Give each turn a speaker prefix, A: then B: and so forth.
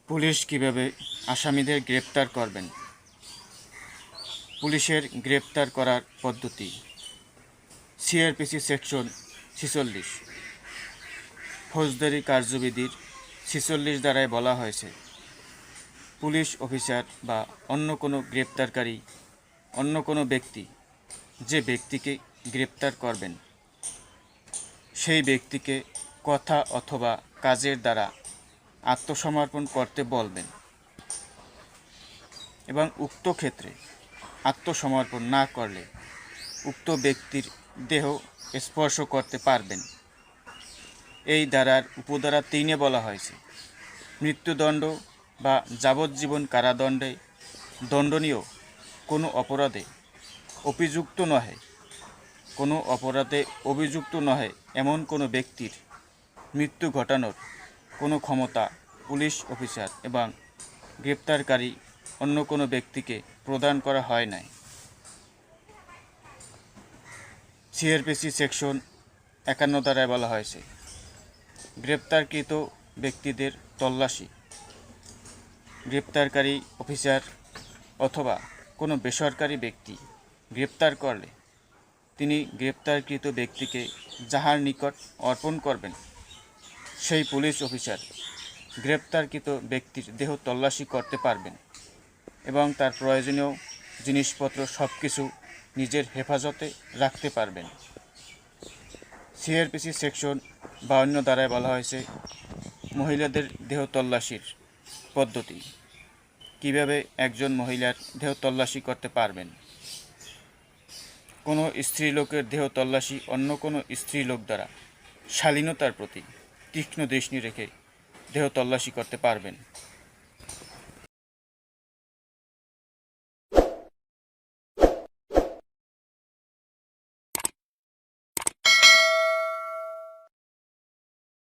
A: Police কিভাবে আসামিদের গ্রেপ্তার করবেন? পুলিশের গ্রেপ্তার করার পদ্ধতি। সিআরপিসি সেকশন 46 ফৌজদারি কার্যবিধির 46 ধারায় বলা হয়েছে, পুলিশ অফিসার বা অন্য কোনো গ্রেপ্তারকারী অন্য কোনো ব্যক্তি যে ব্যক্তিকে গ্রেপ্তার করবেন সেই ব্যক্তিকে কথা অথবা কাজের দ্বারা আত্মসমর্পণ করতে বলবেন এবং উক্ত ক্ষেত্রে আত্মসমর্পণ না করলে উক্ত ব্যক্তির দেহ স্পর্শ করতে পারবেন। এই ধারার উপধারা 3-এ বলা হয়েছে, মৃত্যুদণ্ড বা যাবজ্জীবন কারাদণ্ডে দণ্ডনীয় কোনো অপরাধে অভিযুক্ত নহে এমন কোনো ব্যক্তির মৃত্যু ঘটানোর কোনো ক্ষমতা পুলিশ অফিসার এবং গ্রেপ্তারকারী অন্য কোনো ব্যক্তিকে প্রদান করা হয় নাই। সিআরপিসি সেকশন 51 ধারায় বলা হয়েছে, গ্রেপ্তারকৃত ব্যক্তিদের তল্লাশি গ্রেপ্তারকারী অফিসার অথবা কোনো বেসরকারি ব্যক্তি গ্রেপ্তার করলে তিনি গ্রেপ্তারকৃত ব্যক্তিকে যাহার নিকট অর্পণ করবেন সেই পুলিশ অফিসার গ্রেপ্তারকৃত ব্যক্তির দেহ তল্লাশি করতে পারবেন এবং তার প্রয়োজনীয় জিনিসপত্র সব কিছু নিজের হেফাজতে রাখতে পারবেন। সিআরপিসি সেকশন 52 ধারায় বলা হয়েছে, মহিলাদের দেহ তল্লাশির পদ্ধতি। কিভাবে একজন মহিলার দেহ তল্লাশি করতে পারবেন? কোনো স্ত্রীলোকের দেহ তল্লাশি অন্য কোনো স্ত্রীলোক দ্বারা শালীনতার প্রতি তীক্ষ্ণ দৃষ্টি রেখে দেহ তল্লাশি করতে পারবেন।